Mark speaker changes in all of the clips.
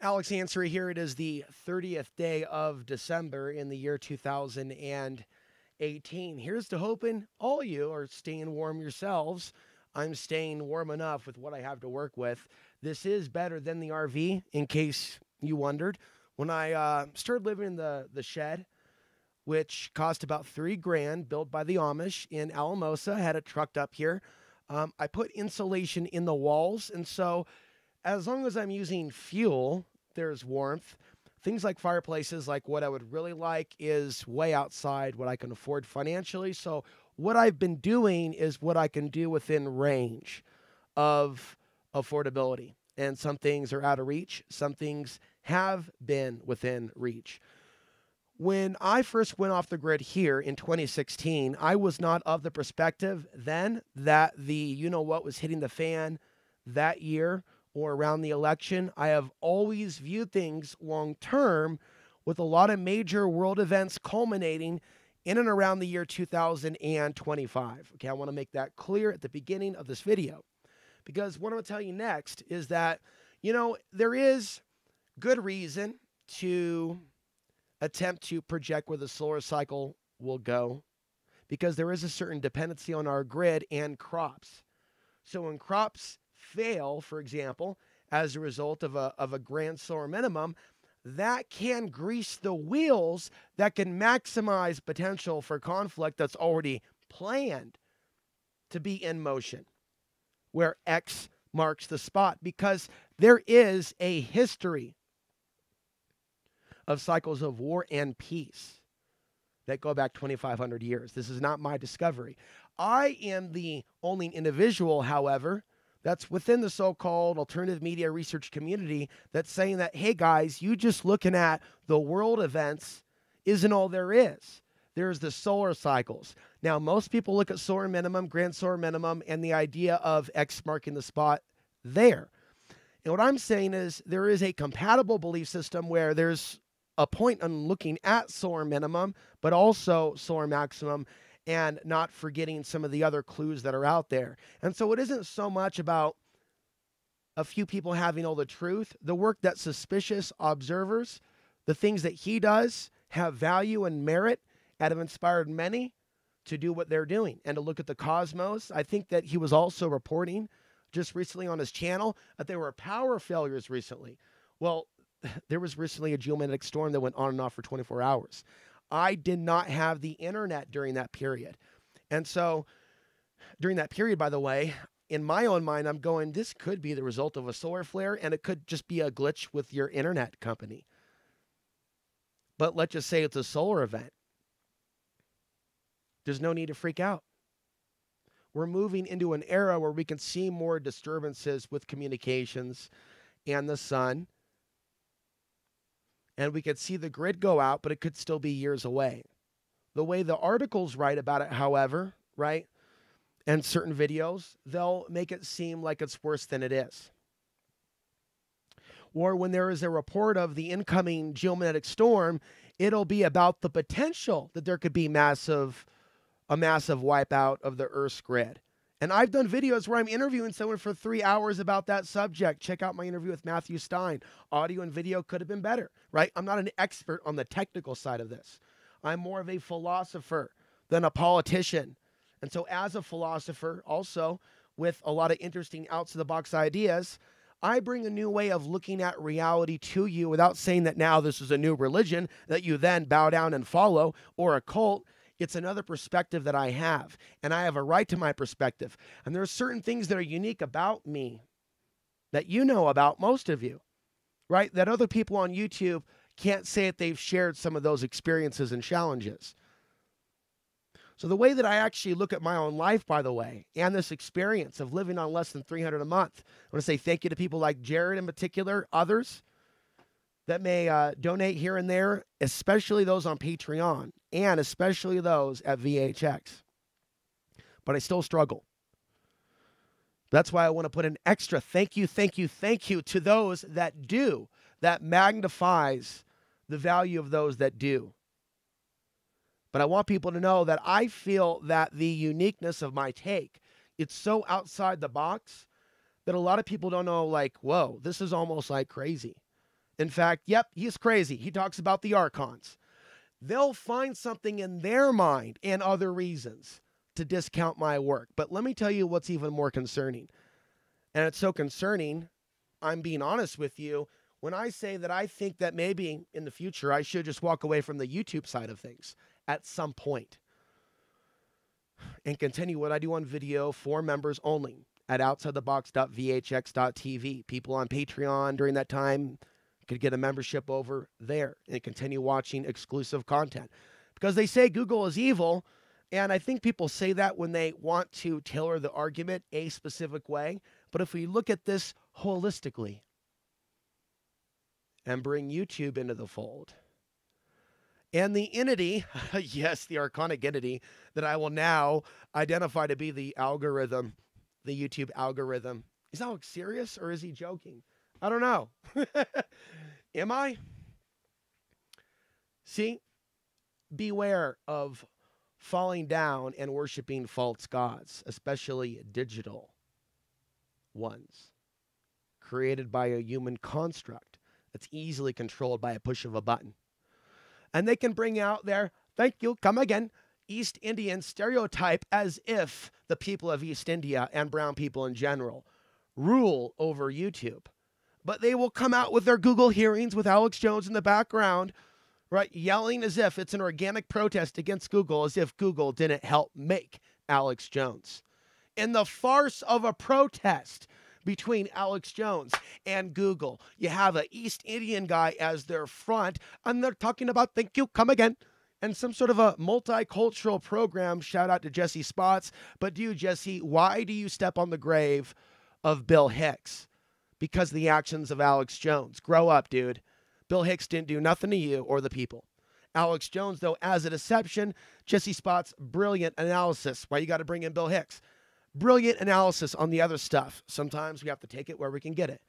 Speaker 1: Alex Ansary here. It is the 30th day of December in the year 2018. Here's to hoping all you are staying warm yourselves. I'm staying warm enough with what I have to work with. This is better than the RV, in case you wondered. When I started living in the shed, which cost about $3,000, built by the Amish in Alamosa, had it trucked up here. I put insulation in the walls, and so as long as I'm using fuel, there's warmth. Things like fireplaces, like what I would really like, is way outside what I can afford financially. So what I've been doing is what I can do within range of affordability. And some things are out of reach. Some things have been within reach. When I first went off the grid here in 2016, I was not of the perspective then that the you-know-what was hitting the fan that year or around the election. I have always viewed things long term, with a lot of major world events culminating in and around the year 2025. Okay, I want to make that clear at the beginning of this video, because what I'm going to tell you next is that, there is good reason to attempt to project where the solar cycle will go, because there is a certain dependency on our grid and crops. So when crops fail, for example, as a result of a grand solar minimum, that can grease the wheels that can maximize potential for conflict that's already planned to be in motion, where X marks the spot, because there is a history of cycles of war and peace that go back 2,500 years. This is not my discovery. I am the only individual, however, that's within the so-called alternative media research community that's saying that, hey guys, you just looking at the world events isn't all there is. There's the solar cycles. Now, most people look at solar minimum, grand solar minimum, and the idea of X marking the spot there. And what I'm saying is there is a compatible belief system where there's a point on looking at solar minimum, but also solar maximum, and not forgetting some of the other clues that are out there. And so it isn't so much about a few people having all the truth. The work that suspicious observers, the things that he does, have value and merit and have inspired many to do what they're doing and to look at the cosmos. I think that he was also reporting just recently on his channel that there were power failures recently. Well, there was recently a geomagnetic storm that went on and off for 24 hours. I did not have the internet during that period. And so during that period, by the way, in my own mind, I'm going, this could be the result of a solar flare, and it could just be a glitch with your internet company. But let's just say it's a solar event. There's no need to freak out. We're moving into an era where we can see more disturbances with communications and the sun. And we could see the grid go out, but it could still be years away. The way the articles write about it, however, right, and certain videos, they'll make it seem like it's worse than it is. Or when there is a report of the incoming geomagnetic storm, it'll be about the potential that there could be a massive wipeout of the Earth's grid. And I've done videos where I'm interviewing someone for 3 hours about that subject. Check out my interview with Matthew Stein. Audio and video could have been better, right? I'm not an expert on the technical side of this. I'm more of a philosopher than a politician. And so as a philosopher, also with a lot of interesting outs-of-the-box ideas, I bring a new way of looking at reality to you without saying that now this is a new religion that you then bow down and follow, or a cult. It's another perspective that I have, and I have a right to my perspective. And there are certain things that are unique about me that you know about, most of you, right? That other people on YouTube can't say that they've shared some of those experiences and challenges. So the way that I actually look at my own life, by the way, and this experience of living on less than $300 a month, I want to say thank you to people like Jared in particular, others that may donate here and there, especially those on Patreon, and especially those at VHX. But I still struggle. That's why I want to put an extra thank you to those that do. That magnifies the value of those that do. But I want people to know that I feel that the uniqueness of my take, it's so outside the box that a lot of people don't know, like, whoa, this is almost like crazy. In fact, yep, he's crazy. He talks about the archons. They'll find something in their mind and other reasons to discount my work. But let me tell you what's even more concerning. And it's so concerning, I'm being honest with you, when I say that I think that maybe in the future I should just walk away from the YouTube side of things at some point and continue what I do on video for members only at outsidethebox.vhx.tv. People on Patreon during that time could get a membership over there and continue watching exclusive content. Because they say Google is evil, and I think people say that when they want to tailor the argument a specific way. But if we look at this holistically and bring YouTube into the fold, and the entity, yes, the archonic entity that I will now identify to be the algorithm, the YouTube algorithm. Is Alex serious or is he joking? I don't know. Am I? See, beware of falling down and worshiping false gods, especially digital ones, created by a human construct that's easily controlled by a push of a button. And they can bring out their, thank you, come again, East Indian stereotype as if the people of East India and brown people in general rule over YouTube. But they will come out with their Google hearings with Alex Jones in the background, right, yelling as if it's an organic protest against Google, as if Google didn't help make Alex Jones. In the farce of a protest between Alex Jones and Google, you have an East Indian guy as their front, and they're talking about, thank you, come again, and some sort of a multicultural program. Shout out to Jesse Spots. But dude, Jesse, why do you step on the grave of Bill Hicks? Because of the actions of Alex Jones. Grow up, dude. Bill Hicks didn't do nothing to you or the people. Alex Jones, though, as a deception, Jesse Spots, brilliant analysis. Why you got to bring in Bill Hicks? Brilliant analysis on the other stuff. Sometimes we have to take it where we can get it.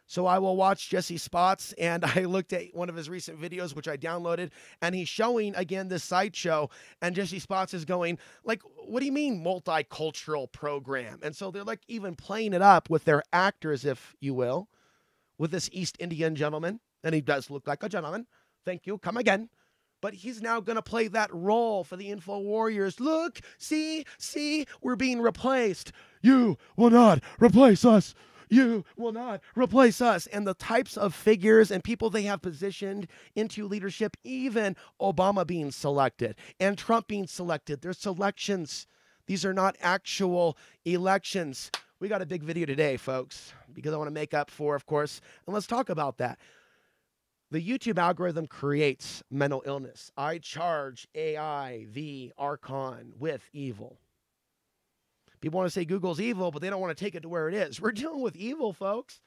Speaker 1: So I will watch Jesse Spots, and I looked at one of his recent videos, which I downloaded, and he's showing, again, this sideshow, and Jesse Spots is going, like, what do you mean multicultural program? And so they're, like, even playing it up with their actors, if you will, with this East Indian gentleman, and he does look like a gentleman. Thank you. Come again. But he's now going to play that role for the Info Warriors. Look, see, we're being replaced. You will not replace us. You will not replace us. And the types of figures and people they have positioned into leadership, even Obama being selected and Trump being selected, they're selections. These are not actual elections. We got a big video today, folks, because I want to make up for, of course, and let's talk about that. The YouTube algorithm creates mental illness. I charge AI, the Archon, with evil. People want to say Google's evil, but they don't want to take it to where it is. We're dealing with evil, folks.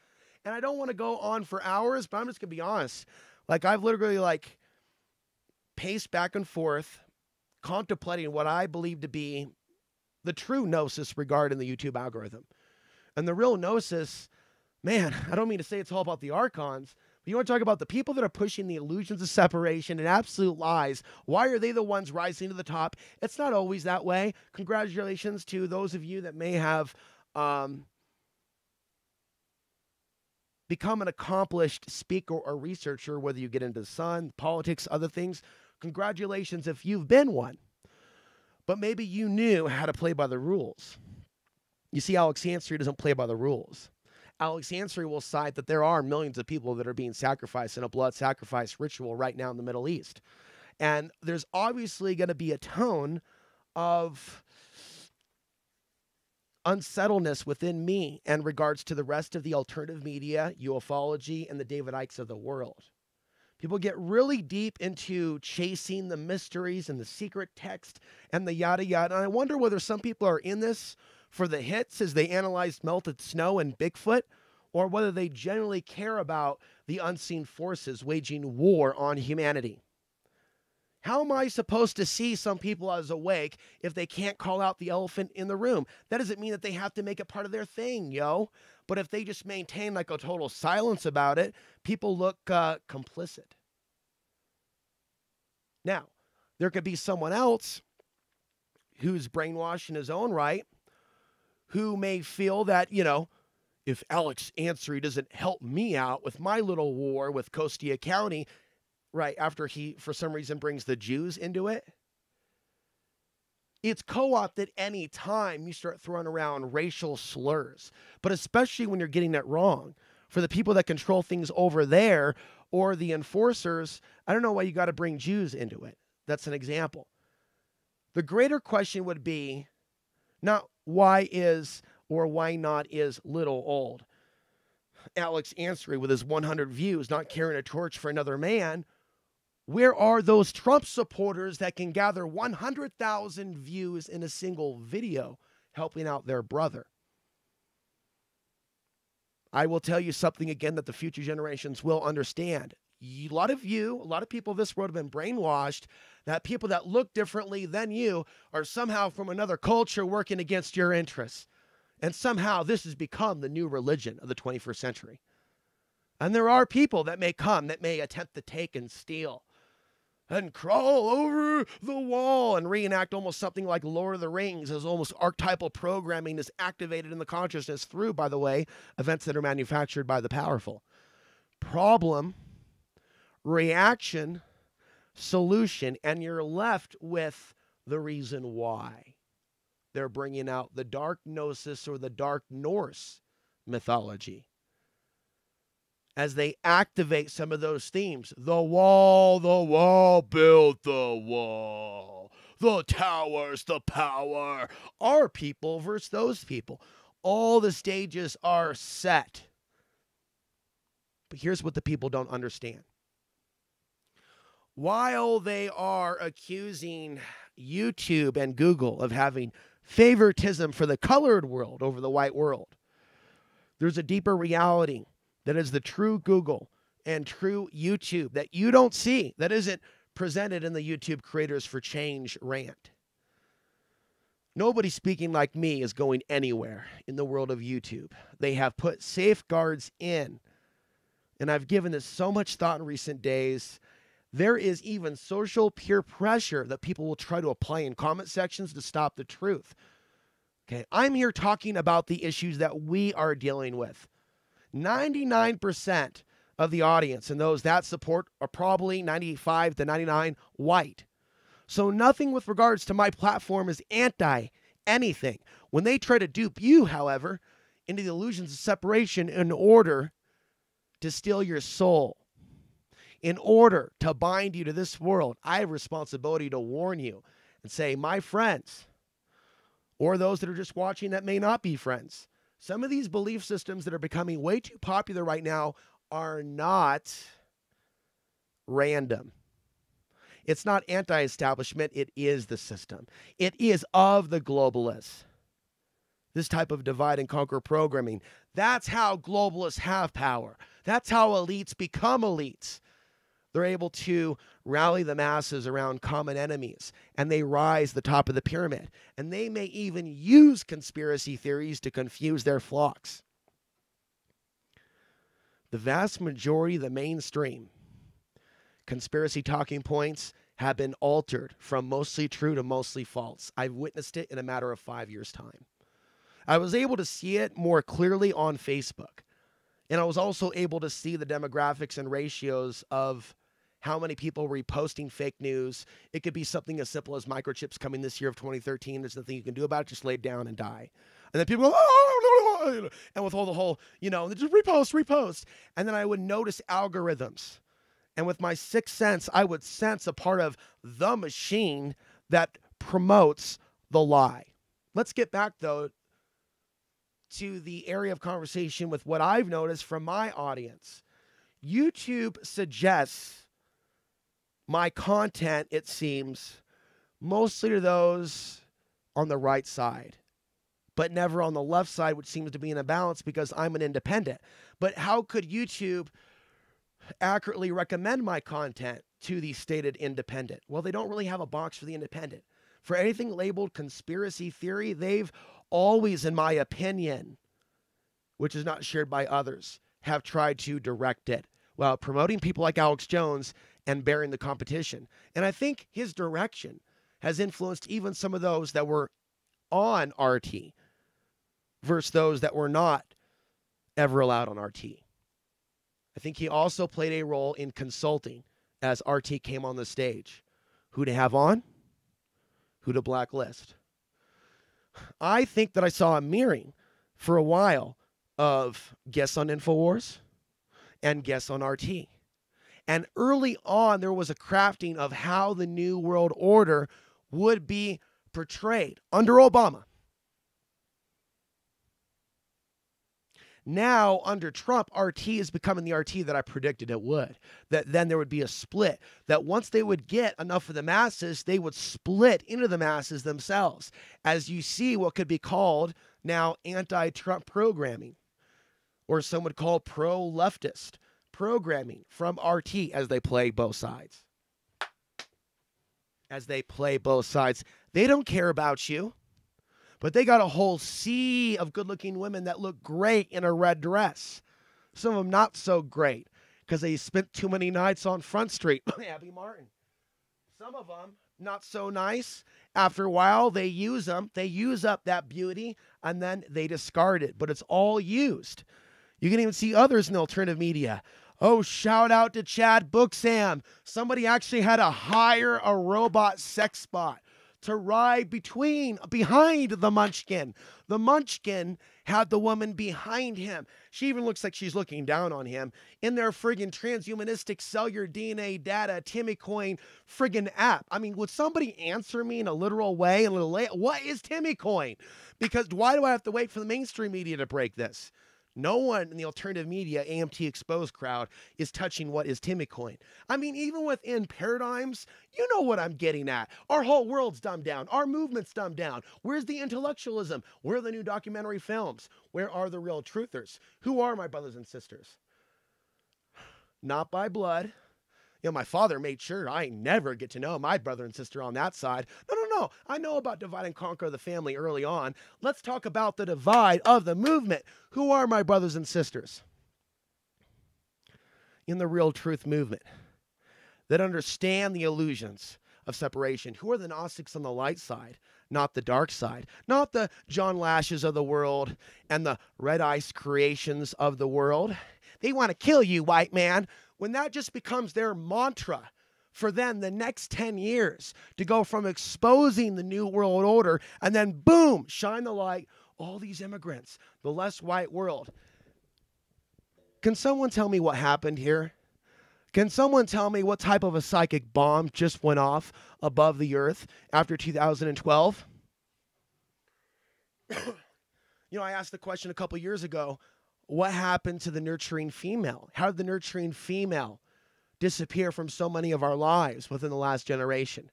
Speaker 1: And I don't want to go on for hours, but I'm just going to be honest. Like, I've literally, like, paced back and forth, contemplating what I believe to be the true gnosis regarding the YouTube algorithm. And the real gnosis, man, I don't mean to say it's all about the Archons, but you want to talk about the people that are pushing the illusions of separation and absolute lies. Why are they the ones rising to the top? It's not always that way. Congratulations to those of you that may have become an accomplished speaker or researcher, whether you get into sun, politics, other things. Congratulations if you've been one. But maybe you knew how to play by the rules. You see, Alex Ansary doesn't play by the rules. Alex Ansary will cite that there are millions of people that are being sacrificed in a blood sacrifice ritual right now in the Middle East. And there's obviously going to be a tone of unsettledness within me in regards to the rest of the alternative media, ufology, and the David Ickes of the world. People get really deep into chasing the mysteries and the secret text and the yada yada. And I wonder whether some people are in this for the hits as they analyze melted snow and Bigfoot, or whether they genuinely care about the unseen forces waging war on humanity. How am I supposed to see some people as awake if they can't call out the elephant in the room? That doesn't mean that they have to make it part of their thing, yo. But if they just maintain like a total silence about it, people look complicit. Now, there could be someone else who's brainwashed in his own right, who may feel that, you know, if Alex Ansary doesn't help me out with my little war with Costia County, right after he, for some reason, brings the Jews into it, it's co-opted any time you start throwing around racial slurs, but especially when you're getting it wrong. For the people that control things over there or the enforcers, I don't know why you got to bring Jews into it. That's an example. The greater question would be not why is or why not is little old Alex Ansary with his 100 views not carrying a torch for another man. Where are those Trump supporters that can gather 100,000 views in a single video helping out their brother? I will tell you something again that the future generations will understand. A lot of people of this world have been brainwashed that people that look differently than you are somehow from another culture working against your interests. And somehow this has become the new religion of the 21st century. And there are people that may come that may attempt to take and steal and crawl over the wall and reenact almost something like Lord of the Rings, as almost archetypal programming is activated in the consciousness through, by the way, events that are manufactured by the powerful. Problem, reaction, solution, and you're left with the reason why. They're bringing out the dark Gnosis or the dark Norse mythology as they activate some of those themes. The wall built the wall. The towers, the power. Our people versus those people. All the stages are set. But here's what the people don't understand. While they are accusing YouTube and Google of having favoritism for the colored world over the white world, there's a deeper reality that is the true Google and true YouTube that you don't see, that isn't presented in the YouTube Creators for Change rant. Nobody speaking like me is going anywhere in the world of YouTube. They have put safeguards in, and I've given this so much thought in recent days. There is even social peer pressure that people will try to apply in comment sections to stop the truth. Okay, I'm here talking about the issues that we are dealing with. 99% of the audience and those that support are probably 95 to 99 white. So nothing with regards to my platform is anti anything. When they try to dupe you, however, into the illusions of separation in order to steal your soul, in order to bind you to this world, I have a responsibility to warn you and say, my friends, or those that are just watching that may not be friends, some of these belief systems that are becoming way too popular right now are not random. It's not anti-establishment. It is the system. It is of the globalists. This type of divide and conquer programming. That's how globalists have power. That's how elites become elites. They're able to rally the masses around common enemies, and they rise the top of the pyramid. And they may even use conspiracy theories to confuse their flocks. The vast majority of the mainstream conspiracy talking points have been altered from mostly true to mostly false. I've witnessed it in a matter of 5 years' time. I was able to see it more clearly on Facebook. And I was also able to see the demographics and ratios of how many people were reposting fake news. It could be something as simple as microchips coming this year of 2013. There's nothing you can do about it. Just lay it down and die. And then people go, oh, and with all the whole, just repost. And then I would notice algorithms. And with my sixth sense, I would sense a part of the machine that promotes the lie. Let's get back, though, to the area of conversation with what I've noticed from my audience. YouTube suggests my content, it seems, mostly to those on the right side, but never on the left side, which seems to be in a balance because I'm an independent. But how could YouTube accurately recommend my content to the stated independent? Well, they don't really have a box for the independent. For anything labeled conspiracy theory, they've always, in my opinion, which is not shared by others, have tried to direct it while promoting people like Alex Jones and bearing the competition. And I think his direction has influenced even some of those that were on RT versus those that were not ever allowed on RT. I think he also played a role in consulting as RT came on the stage. Who to have on, who to blacklist. I think that I saw a mirroring for a while of guests on InfoWars and guests on RT. And early on, there was a crafting of how the New World Order would be portrayed under Obama. Now, under Trump, RT is becoming the RT that I predicted it would. That then there would be a split. That once they would get enough of the masses, they would split into the masses themselves. As you see what could be called now anti-Trump programming. Or some would call pro-leftist programming from RT as they play both sides. As they play both sides. They don't care about you. But they got a whole sea of good-looking women that look great in a red dress. Some of them not so great because they spent too many nights on Front Street. Abby Martin. Some of them not so nice. After a while, they use them. They use up that beauty, and then they discard it. But it's all used. You can even see others in the alternative media. Oh, shout out to Chad Booksam. Somebody actually had to hire a robot sex bot to ride behind the Munchkin. The Munchkin had the woman behind him. She even looks like she's looking down on him in their friggin' transhumanistic sell your DNA data Timmy Coin friggin' app. I mean, would somebody answer me in a literal way? What is Timmy Coin? Because why do I have to wait for the mainstream media to break this? No one in the alternative media, AMT exposed crowd is touching what is Timmy Coin. I mean, even within paradigms, you know what I'm getting at. Our whole world's dumbed down. Our movement's dumbed down. Where's the intellectualism? Where are the new documentary films? Where are the real truthers? Who are my brothers and sisters? Not by blood. You know, my father made sure I never get to know my brother and sister on that side. No. I know about divide and conquer of the family early on. Let's talk about the divide of the movement. Who are my brothers and sisters in the real truth movement that understand the illusions of separation? Who are the Gnostics on the light side, not the dark side? Not the John Lashes of the world and the Red Ice creations of the world. They want to kill you, white man. When that just becomes their mantra for them the next 10 years to go from exposing the New World Order and then boom, shine the light, all these immigrants, the less white world. Can someone tell me what happened here? Can someone tell me what type of a psychic bomb just went off above the earth after 2012? You know, I asked the question a couple years ago, what happened to the nurturing female? How did the nurturing female disappear from so many of our lives within the last generation?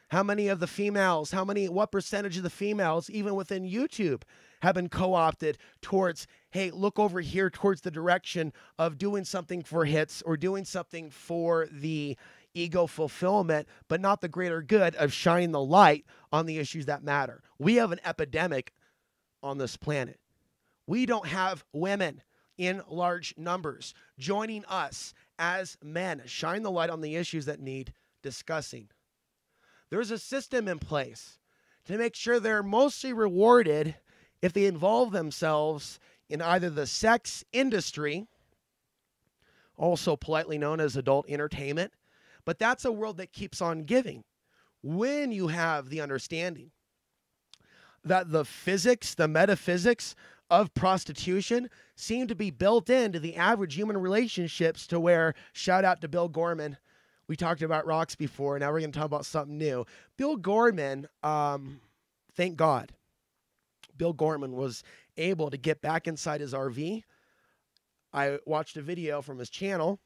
Speaker 1: How many of the females, what percentage of the females, even within YouTube, have been co-opted towards, hey, look over here towards the direction of doing something for hits or doing something for the ego fulfillment, but not the greater good of shining the light on the issues that matter. We have an epidemic on this planet. We don't have women in large numbers joining us as men. Shine the light on the issues that need discussing. There's a system in place to make sure they're mostly rewarded if they involve themselves in either the sex industry, also politely known as adult entertainment, but that's a world that keeps on giving. When you have the understanding that the physics, the metaphysics of prostitution seem to be built into the average human relationships to where, shout out to Bill Gorman. We talked about rocks before. Now we're going to talk about something new. Bill Gorman, thank God, Bill Gorman was able to get back inside his RV. I watched a video from his channel.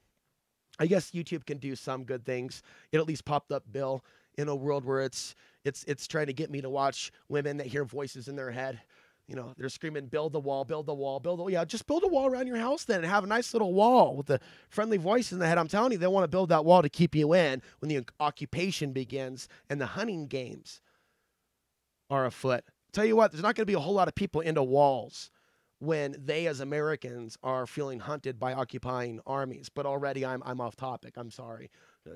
Speaker 1: I guess YouTube can do some good things. It at least popped up Bill in a world where it's trying to get me to watch women that hear voices in their head. You know, they're screaming, build the wall, build the wall, build the wall. Yeah, just build a wall around your house then and have a nice little wall with the friendly voice in the head. I'm telling you, they want to build that wall to keep you in when the occupation begins and the hunting games are afoot. Tell you what, there's not going to be a whole lot of people into walls when they as Americans are feeling hunted by occupying armies. But already I'm off topic. I'm sorry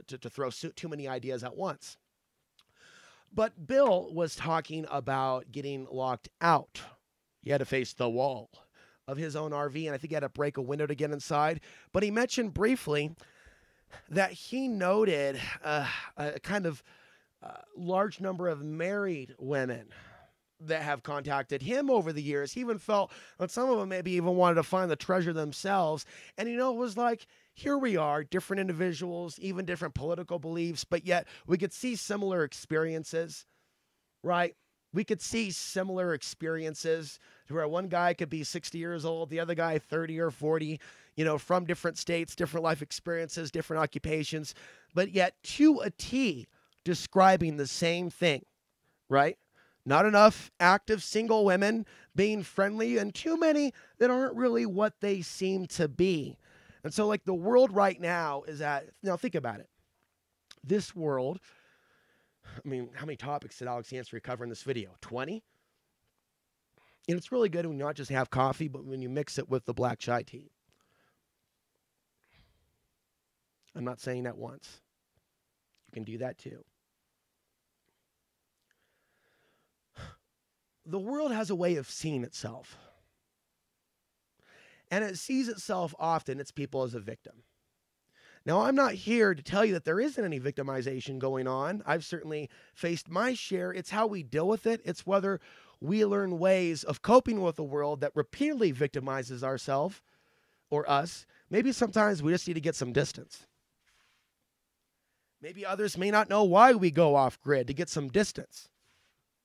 Speaker 1: to throw too many ideas at once. But Bill was talking about getting locked out. You had to face the wall. of his own RV, and I think he had to break a window to get inside. But he mentioned briefly that he noted a kind of large number of married women that have contacted him over the years. He even felt that some of them maybe even wanted to find the treasure themselves. And, it was like, here we are, different individuals, even different political beliefs, but yet we could see similar experiences, right? We could see similar experiences to where one guy could be 60 years old, the other guy 30 or 40, from different states, different life experiences, different occupations, but yet to a T describing the same thing, right? Not enough active single women being friendly, and too many that aren't really what they seem to be. And so, like, the world right now is now think about it. This world, I mean, how many topics did Alex Yancey cover in this video? 20? And it's really good when you not just have coffee, but when you mix it with the black chai tea. I'm not saying that once. You can do that too. The world has a way of seeing itself. And it sees itself often, its people, as a victim. Now, I'm not here to tell you that there isn't any victimization going on. I've certainly faced my share. It's how we deal with it. It's whether we learn ways of coping with a world that repeatedly victimizes ourselves or us. Maybe sometimes we just need to get some distance. Maybe others may not know why we go off grid, to get some distance,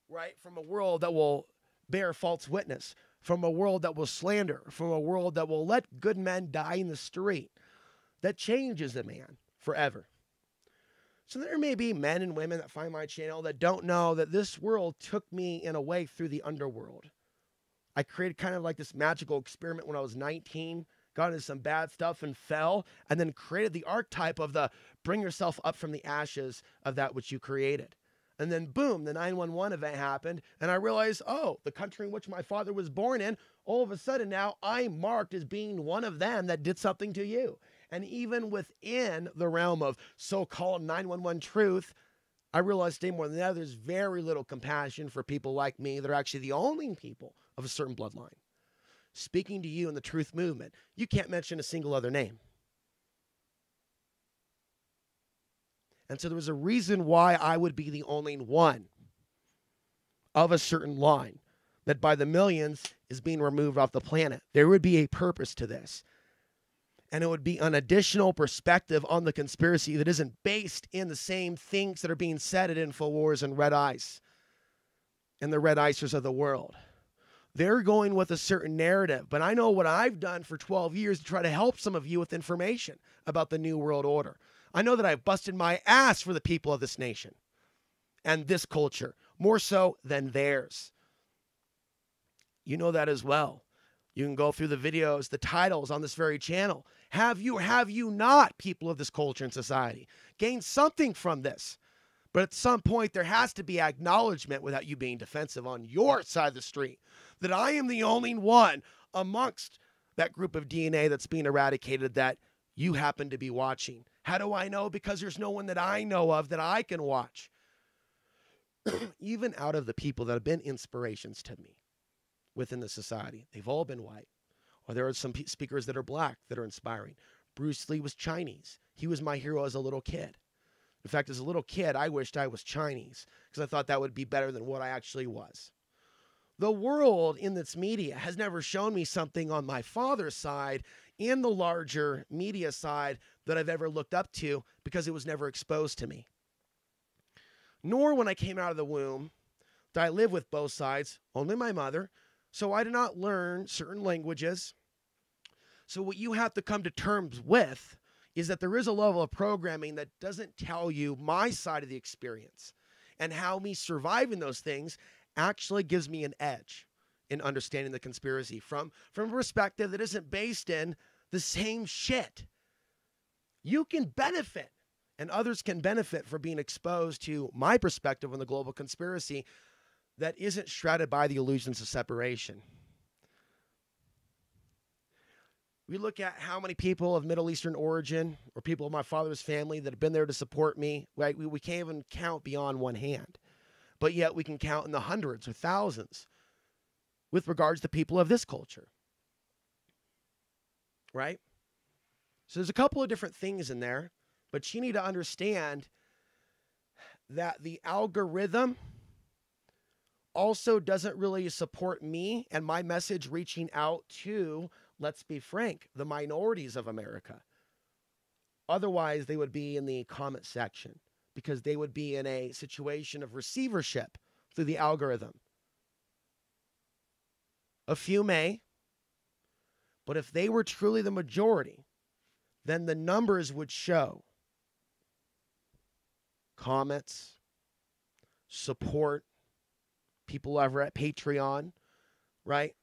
Speaker 1: right? From a world that will bear false witness, from a world that will slander, from a world that will let good men die in the street, that changes a man forever. So there may be men and women that find my channel that don't know that this world took me in a way through the underworld. I created kind of like this magical experiment when I was 19, got into some bad stuff and fell, and then created the archetype of the bring yourself up from the ashes of that which you created. And then boom, the 9/11 event happened, and I realized, oh, the country in which my father was born in, all of a sudden now I'm marked as being one of them that did something to you. And even within the realm of so-called 911 truth, I realized today more than ever, there's very little compassion for people like me that are actually the only people of a certain bloodline. Speaking to you in the truth movement, you can't mention a single other name. And so there was a reason why I would be the only one of a certain line that by the millions is being removed off the planet. There would be a purpose to this. And it would be an additional perspective on the conspiracy that isn't based in the same things that are being said at InfoWars and Red Ice and the Red Icers of the world. They're going with a certain narrative, but I know what I've done for 12 years to try to help some of you with information about the New World Order. I know that I've busted my ass for the people of this nation and this culture, more so than theirs. You know that as well. You can go through the videos, the titles on this very channel. Have you not, people of this culture and society, gained something from this? But at some point, there has to be acknowledgement without you being defensive on your side of the street that I am the only one amongst that group of DNA that's being eradicated that you happen to be watching. How do I know? Because there's no one that I know of that I can watch. Even out of the people that have been inspirations to me within the society, they've all been white. Or there are some speakers that are black that are inspiring. Bruce Lee was Chinese. He was my hero as a little kid. In fact, as a little kid, I wished I was Chinese because I thought that would be better than what I actually was. The world in its media has never shown me something on my father's side in the larger media side that I've ever looked up to because it was never exposed to me. Nor when I came out of the womb did I live with both sides, only my mother, so I did not learn certain languages. So what you have to come to terms with is that there is a level of programming that doesn't tell you my side of the experience, and how me surviving those things actually gives me an edge in understanding the conspiracy from a perspective that isn't based in the same shit. You can benefit, and others can benefit from being exposed to my perspective on the global conspiracy that isn't shrouded by the illusions of separation. We look at how many people of Middle Eastern origin or people of my father's family that have been there to support me. Right? We can't even count beyond one hand. But yet we can count in the hundreds or thousands with regards to people of this culture. right? So there's a couple of different things in there, but you need to understand that the algorithm also doesn't really support me and my message reaching out to, let's be frank, the minorities of America. Otherwise, they would be in the comment section because they would be in a situation of receivership through the algorithm. A few may, but if they were truly the majority, then the numbers would show comments, support, people over at Patreon, right?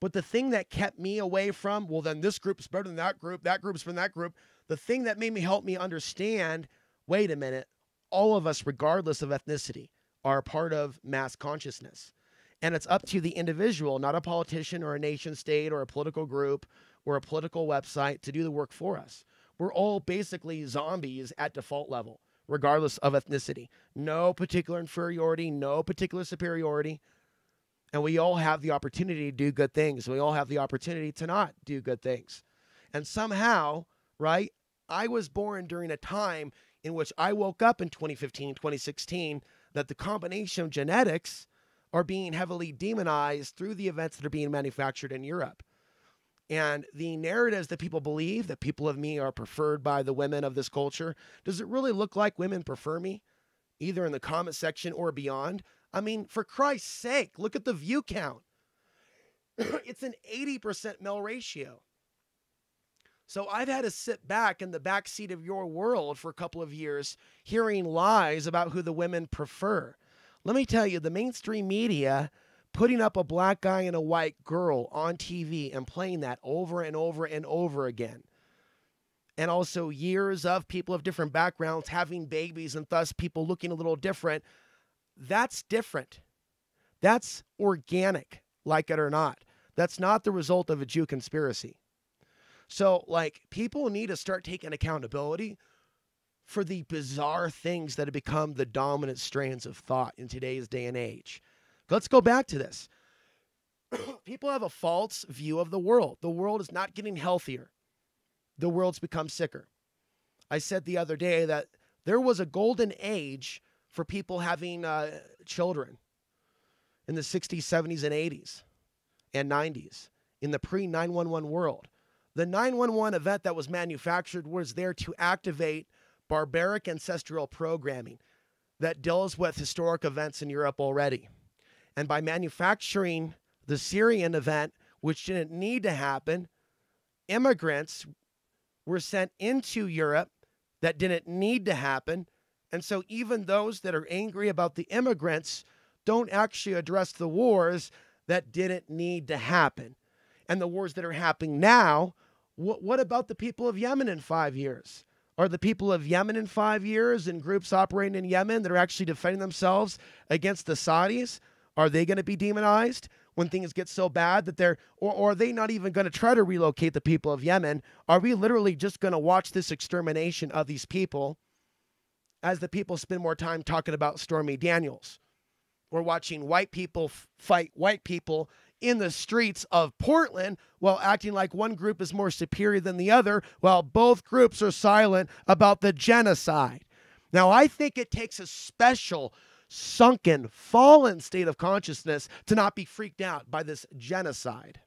Speaker 1: But the thing that kept me away from, well, then this group is better than that group's from that group, the thing that made me help me understand, wait a minute, all of us, regardless of ethnicity, are a part of mass consciousness. And it's up to the individual, not a politician or a nation state or a political group or a political website to do the work for us. We're all basically zombies at default level, regardless of ethnicity. No particular inferiority, no particular superiority. And we all have the opportunity to do good things. We all have the opportunity to not do good things. And somehow, right, I was born during a time in which I woke up in 2015, 2016, that the combination of genetics are being heavily demonized through the events that are being manufactured in Europe. And the narratives that people believe, that people of me are preferred by the women of this culture, does it really look like women prefer me, either in the comment section or beyond? I mean, for Christ's sake, look at the view count. It's an 80% male ratio. So I've had to sit back in the backseat of your world for a couple of years hearing lies about who the women prefer. Let me tell you, the mainstream media putting up a black guy and a white girl on TV and playing that over and over and over again. And also years of people of different backgrounds having babies and thus people looking a little different. That's different. That's organic, like it or not. That's not the result of a Jew conspiracy. So, like, people need to start taking accountability for the bizarre things that have become the dominant strands of thought in today's day and age. Let's go back to this. People have a false view of the world. The world is not getting healthier. The world's become sicker. I said the other day that there was a golden age for people having children in the 60s, 70s, and 80s and 90s in the pre-911 world. The 911 event that was manufactured was there to activate barbaric ancestral programming that deals with historic events in Europe already. And by manufacturing the Syrian event, which didn't need to happen, immigrants were sent into Europe that didn't need to happen. And so even those that are angry about the immigrants don't actually address the wars that didn't need to happen. And the wars that are happening now, what about the people of Yemen in 5 years? Are the people of Yemen in 5 years and groups operating in Yemen that are actually defending themselves against the Saudis? Are they going to be demonized when things get so bad that or are they not even going to try to relocate the people of Yemen? Are we literally just going to watch this extermination of these people as the people spend more time talking about Stormy Daniels? We're watching white people fight white people in the streets of Portland while acting like one group is more superior than the other, while both groups are silent about the genocide. Now, I think it takes a special, sunken, fallen state of consciousness to not be freaked out by this genocide.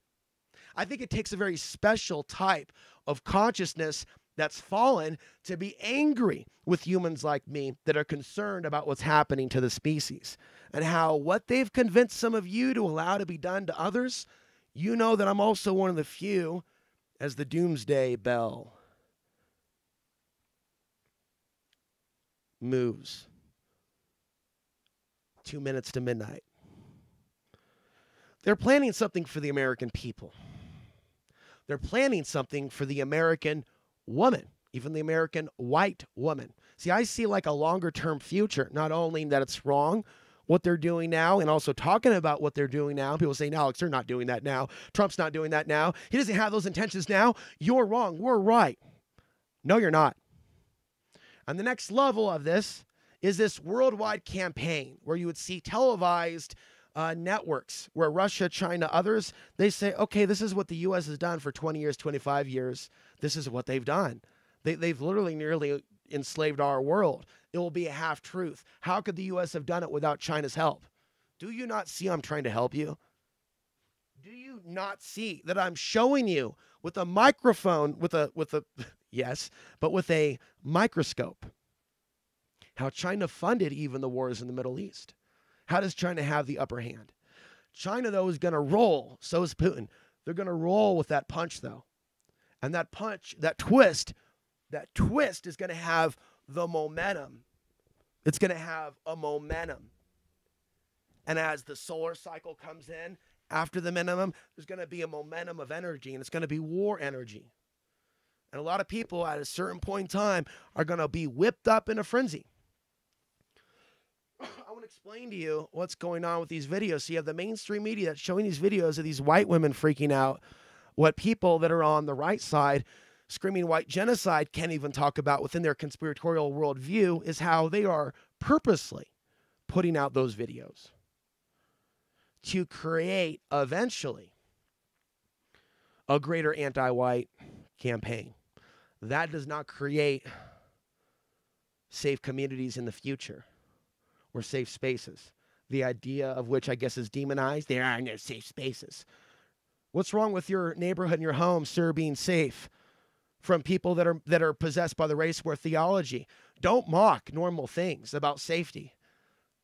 Speaker 1: I think it takes a very special type of consciousness that's fallen to be angry with humans like me that are concerned about what's happening to the species and how what they've convinced some of you to allow to be done to others, you know that I'm also one of the few as the doomsday bell moves 2 minutes to midnight. They're planning something for the American people. They're planning something for the American woman, even the American white woman. See, I see like a longer term future, not only that it's wrong what they're doing now and also talking about what they're doing now. People say, Alex, they're not doing that now. Trump's not doing that now. He doesn't have those intentions now. You're wrong. We're right. No, you're not. And the next level of this is this worldwide campaign where you would see televised networks where Russia, China, others, they say, okay, this is what the U.S. has done for 20 years, 25 years. This is what they've done. They've literally nearly enslaved our world. It will be a half-truth. How could the U.S. have done it without China's help? Do you not see I'm trying to help you? Do you not see that I'm showing you with a microphone, with a yes, but with a microscope, how China funded even the wars in the Middle East? How does China have the upper hand? China, though, is going to roll. So is Putin. They're going to roll with that punch, though. And that punch, that twist is going to have the momentum. It's going to have a momentum. And as the solar cycle comes in, after the minimum, there's going to be a momentum of energy, and it's going to be war energy. And a lot of people at a certain point in time are going to be whipped up in a frenzy. I want to explain to you what's going on with these videos. So you have the mainstream media that's showing these videos of these white women freaking out. What people that are on the right side screaming white genocide can't even talk about within their conspiratorial worldview is how they are purposely putting out those videos to create eventually a greater anti-white campaign. That does not create safe communities in the future or safe spaces. The idea of which I guess is demonized. There are no safe spaces. What's wrong with your neighborhood and your home, sir, being safe from people that are possessed by the race war theology? Don't mock normal things about safety,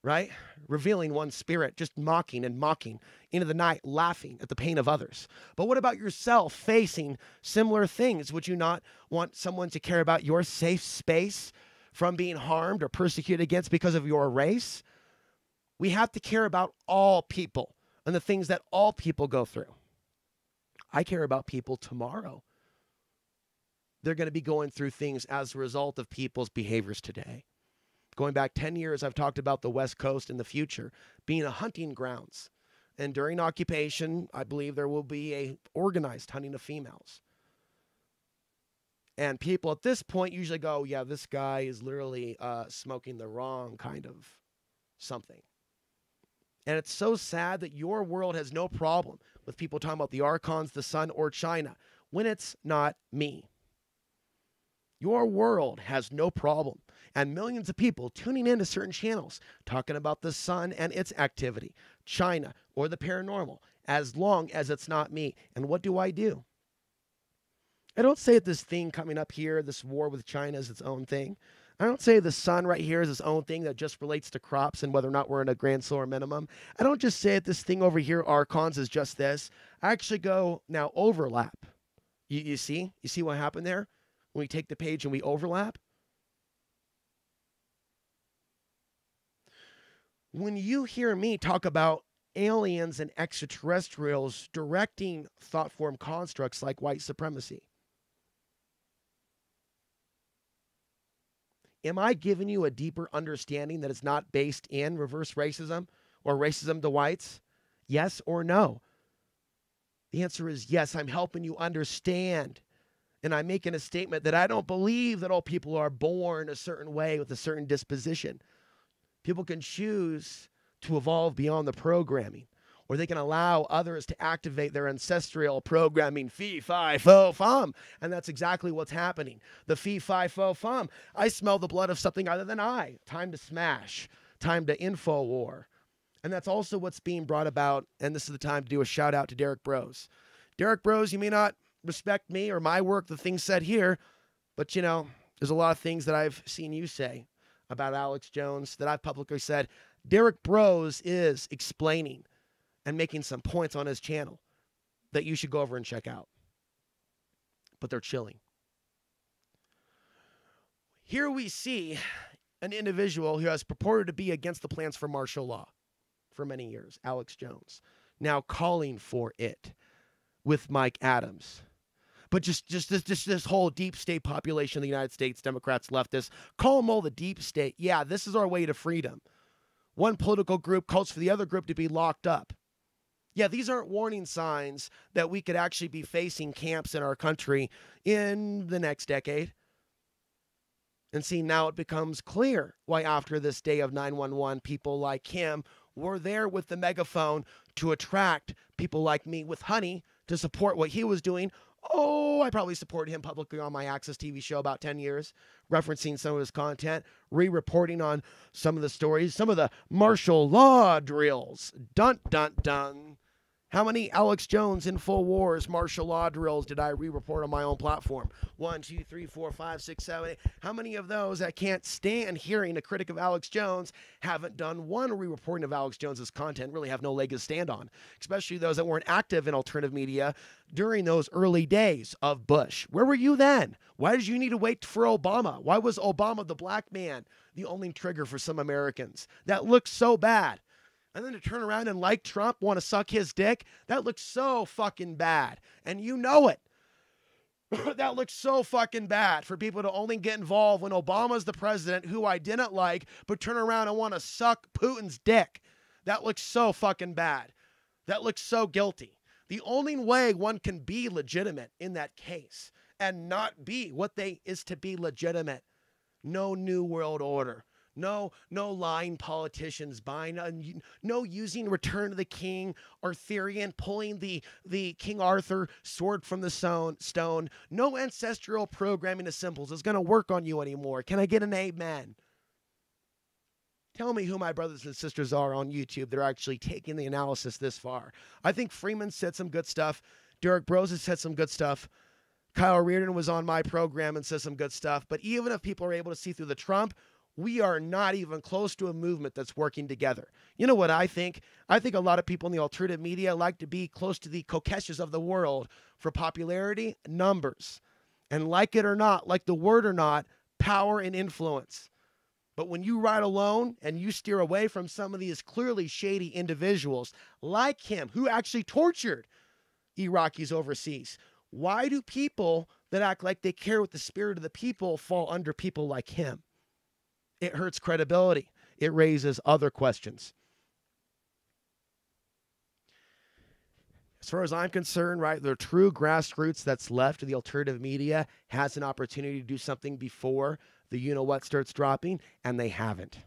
Speaker 1: right? Revealing one's spirit, just mocking and mocking into the night, laughing at the pain of others. But what about yourself facing similar things? Would you not want someone to care about your safe space from being harmed or persecuted against because of your race? We have to care about all people and the things that all people go through. I care about people tomorrow. They're going to be going through things as a result of people's behaviors today. Going back 10 years, I've talked about the West Coast in the future being a hunting grounds. And during occupation, I believe there will be a organized hunting of females. And people at this point usually go, yeah, this guy is literally smoking the wrong kind of something. And it's so sad that your world has no problem with people talking about the archons, the sun, or China when it's not me. Your world has no problem. And millions of people tuning into certain channels talking about the sun and its activity, China, or the paranormal, as long as it's not me. And what do? I don't say that this thing coming up here, this war with China, is its own thing. I don't say the sun right here is its own thing that just relates to crops and whether or not we're in a grand solar minimum. I don't just say that this thing over here, archons, is just this. I actually go, now overlap. You see? You see what happened there? When we take the page and we overlap? When you hear me talk about aliens and extraterrestrials directing thought form constructs like white supremacy, am I giving you a deeper understanding that it's not based in reverse racism or racism to whites? Yes or no? The answer is yes. I'm helping you understand. And I'm making a statement that I don't believe that all people are born a certain way with a certain disposition. People can choose to evolve beyond the programming, or they can allow others to activate their ancestral programming, fee, fi, fo, fum. And that's exactly what's happening. The fee, fi, fo, fum. I smell the blood of something other than I. Time to smash. Time to info war. And that's also what's being brought about. And this is the time to do a shout out to Derek Bros. Derek Bros, you may not respect me or my work, the things said here, but you know, there's a lot of things that I've seen you say about Alex Jones that I've publicly said. Derek Bros is explaining and making some points on his channel that you should go over and check out. But they're chilling. Here we see an individual who has purported to be against the plans for martial law for many years, Alex Jones, now calling for it with Mike Adams. But just this whole deep state population of the United States, Democrats, leftists, call them all the deep state. Yeah, this is our way to freedom. One political group calls for the other group to be locked up. Yeah, these aren't warning signs that we could actually be facing camps in our country in the next decade. And see, now it becomes clear why after this day of 9/11, people like him were there with the megaphone to attract people like me with honey to support what he was doing. Oh, I probably supported him publicly on my Access TV show about 10 years, referencing some of his content, re-reporting on some of the stories, some of the martial law drills. Dun, dun, dun. How many Alex Jones InfoWars martial law drills did I re-report on my own platform? 1, 2, 3, 4, 5, 6, 7, 8. How many of those that can't stand hearing a critic of Alex Jones haven't done one re-reporting of Alex Jones's content, really have no leg to stand on, especially those that weren't active in alternative media during those early days of Bush? Where were you then? Why did you need to wait for Obama? Why was Obama, the black man, the only trigger for some Americans? That looks so bad. And then to turn around and like Trump, want to suck his dick, that looks so fucking bad. And you know it. That looks so fucking bad for people to only get involved when Obama's the president, who I didn't like, but turn around and want to suck Putin's dick. That looks so fucking bad. That looks so guilty. The only way one can be legitimate in that case and not be what they is to be legitimate. No new world order. No lying politicians buying, no using Return of the King, Arthurian, pulling the King Arthur sword from the stone. No ancestral programming of symbols is going to work on you anymore. Can I get an amen? Tell me who my brothers and sisters are on YouTube that are actually taking the analysis this far. I think Freeman said some good stuff. Derek Bros has said some good stuff. Kyle Reardon was on my program and said some good stuff. But even if people are able to see through the Trump, we are not even close to a movement that's working together. You know what I think? I think a lot of people in the alternative media like to be close to the Kokeshas of the world for popularity, numbers, and like it or not, like the word or not, power and influence. But when you ride alone and you steer away from some of these clearly shady individuals like him who actually tortured Iraqis overseas, why do people that act like they care with the spirit of the people fall under people like him? It hurts credibility. It raises other questions. As far as I'm concerned, right, the true grassroots that's left of the alternative media has an opportunity to do something before the you-know-what starts dropping, and they haven't.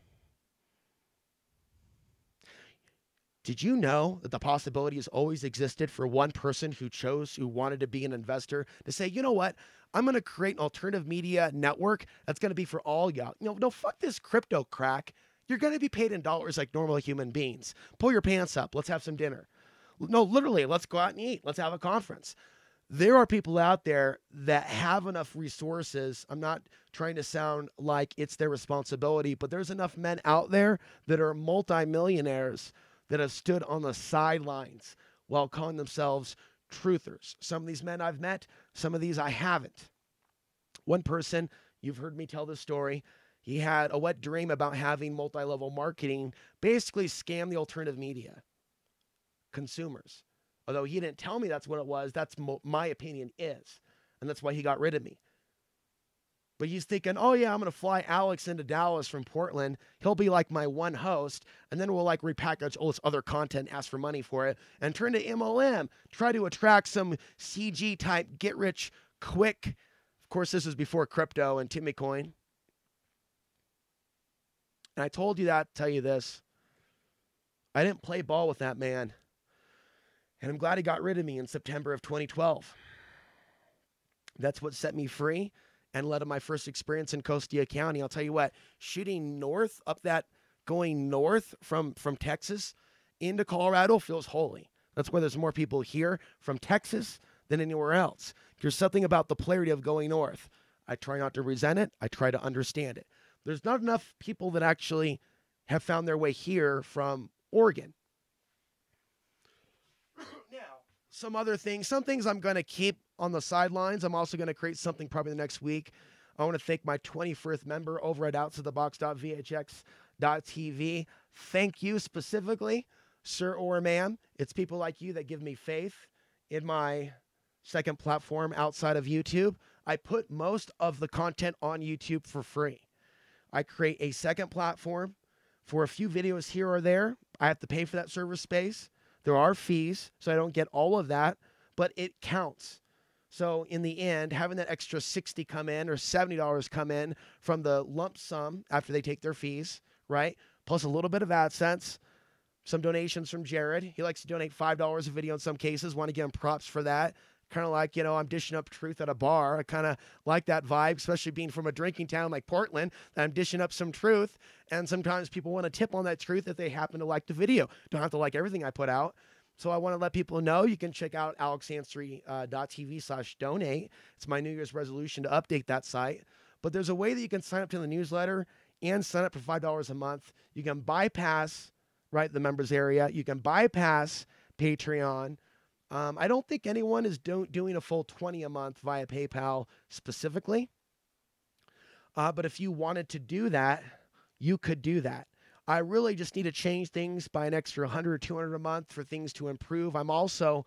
Speaker 1: Did you know that the possibility has always existed for one person who wanted to be an investor to say, you know what, I'm going to create an alternative media network that's going to be for all y'all. No, fuck this crypto crack. You're going to be paid in dollars like normal human beings. Pull your pants up. Let's have some dinner. No, literally, let's go out and eat. Let's have a conference. There are people out there that have enough resources. I'm not trying to sound like it's their responsibility, but there's enough men out there that are multimillionaires that have stood on the sidelines while calling themselves truthers. Some of these men I've met, some of these I haven't. One person, you've heard me tell this story, he had a wet dream about having multi-level marketing basically scam the alternative media consumers. Although he didn't tell me that's what it was, that's my opinion is. And that's why he got rid of me. But he's thinking, oh yeah, I'm going to fly Alex into Dallas from Portland. He'll be like my one host. And then we'll like repackage all this other content, ask for money for it, and turn to MLM. Try to attract some CG type get rich quick. Of course, this is before crypto and Timmy Coin. And I told you that, tell you this. I didn't play ball with that man. And I'm glad he got rid of me in September of 2012. That's what set me free and led to my first experience in Costilla County. I'll tell you what, shooting north, going north from Texas into Colorado feels holy. That's why there's more people here from Texas than anywhere else. There's something about the polarity of going north. I try not to resent it. I try to understand it. There's not enough people that actually have found their way here from Oregon. Now, some things I'm going to keep on the sidelines. I'm also going to create something probably the next week. I want to thank my 21st member over at outsideTheBox.vhx.tv. Thank you specifically, sir or ma'am. It's people like you that give me faith in my second platform outside of YouTube. I put most of the content on YouTube for free. I create a second platform for a few videos here or there. I have to pay for that server space. There are fees, so I don't get all of that, but it counts. So in the end, having that extra $60 come in or $70 come in from the lump sum after they take their fees, right? Plus a little bit of AdSense, some donations from Jared. He likes to donate $5 a video in some cases. Want to give him props for that. Kind of like, I'm dishing up truth at a bar. I kind of like that vibe, especially being from a drinking town like Portland, that I'm dishing up some truth. And sometimes people want to tip on that truth if they happen to like the video. Don't have to like everything I put out. So I want to let people know you can check out alexansary.tv/donate. It's my New Year's resolution to update that site. But there's a way that you can sign up to the newsletter and sign up for $5 a month. You can bypass, the members area. You can bypass Patreon. I don't think anyone is doing a full $20 a month via PayPal specifically. But if you wanted to do that, you could do that. I really just need to change things by an extra $100 or $200 a month for things to improve. I'm also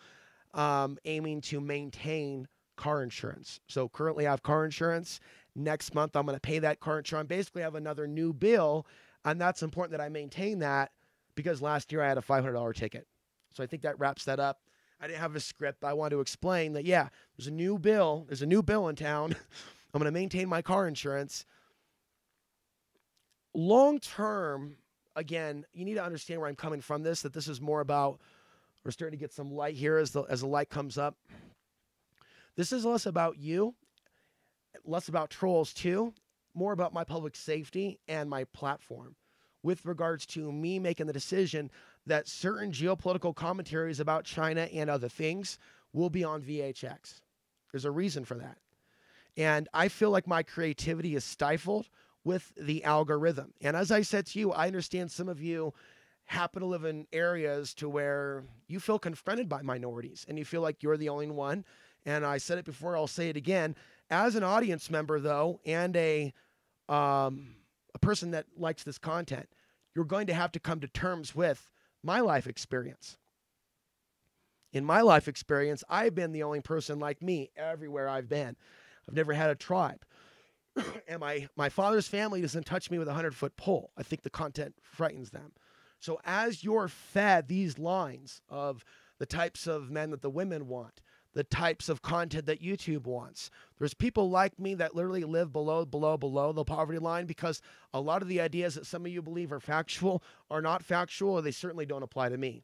Speaker 1: aiming to maintain car insurance. So currently I have car insurance. Next month, I'm going to pay that car insurance. Basically, I have another new bill, and that's important that I maintain that because last year I had a $500 ticket. So I think that wraps that up. I didn't have a script. I want to explain that, there's a new bill. There's a new bill in town. I'm going to maintain my car insurance. Long term, again, you need to understand where I'm coming from that this is more about, we're starting to get some light here as the light comes up. This is less about you, less about trolls too, more about my public safety and my platform with regards to me making the decision that certain geopolitical commentaries about China and other things will be on VHX. There's a reason for that. And I feel like my creativity is stifled with the algorithm. And as I said to you, I understand some of you happen to live in areas to where you feel confronted by minorities and you feel like you're the only one. And I said it before, I'll say it again. As an audience member, though, and a person that likes this content, you're going to have to come to terms with my life experience. In my life experience, I've been the only person like me everywhere I've been. I've never had a tribe. And my father's family doesn't touch me with a 100-foot pole. I think the content frightens them. So as you're fed these lines of the types of men that the women want, the types of content that YouTube wants, there's people like me that literally live below the poverty line because a lot of the ideas that some of you believe are factual are not factual, or they certainly don't apply to me.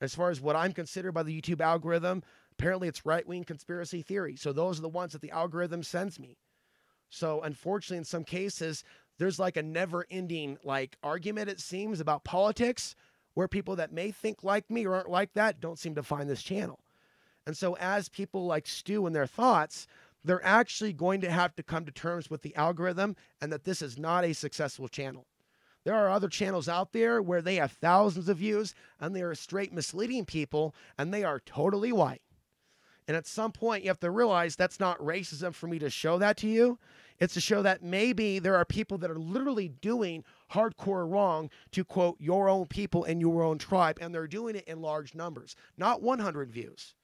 Speaker 1: As far as what I'm considered by the YouTube algorithm, apparently it's right-wing conspiracy theory. So those are the ones that the algorithm sends me. So unfortunately, in some cases, there's like a never-ending argument, it seems, about politics where people that may think like me or aren't like that don't seem to find this channel. And so as people stew in their thoughts, they're actually going to have to come to terms with the algorithm and that this is not a successful channel. There are other channels out there where they have thousands of views and they are straight misleading people and they are totally white. And at some point, you have to realize that's not racism for me to show that to you. It's to show that maybe there are people that are literally doing hardcore wrong to, quote, your own people and your own tribe, and they're doing it in large numbers. Not 100 views,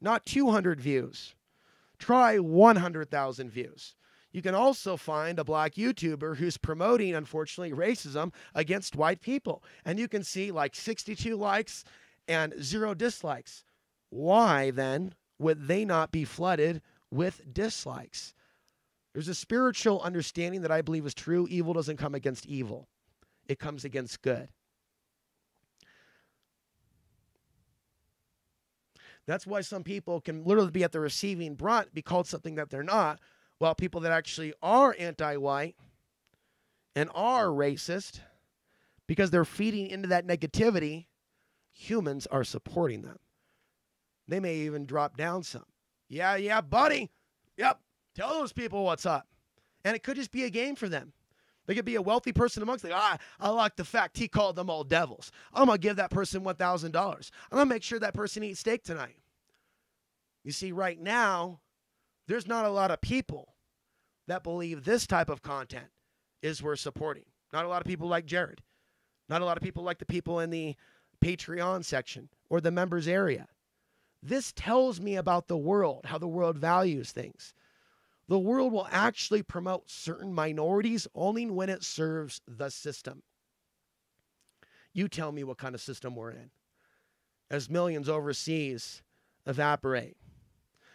Speaker 1: not 200 views. Try 100,000 views. You can also find a black YouTuber who's promoting, unfortunately, racism against white people. And you can see 62 likes and 0 dislikes. Why, then, would they not be flooded with dislikes? There's a spiritual understanding that I believe is true. Evil doesn't come against evil. It comes against good. That's why some people can literally be at the receiving brunt, be called something that they're not, while people that actually are anti-white and are racist, because they're feeding into that negativity, humans are supporting them. They may even drop down some. Yeah, buddy. Yep. Tell those people what's up. And it could just be a game for them. They could be a wealthy person amongst them. I like the fact he called them all devils. I'm going to give that person $1,000. I'm going to make sure that person eats steak tonight. You see, right now, there's not a lot of people that believe this type of content is worth supporting. Not a lot of people like Jared. Not a lot of people like the people in the Patreon section or the members area. This tells me about the world, how the world values things. The world will actually promote certain minorities only when it serves the system. You tell me what kind of system we're in as millions overseas evaporate.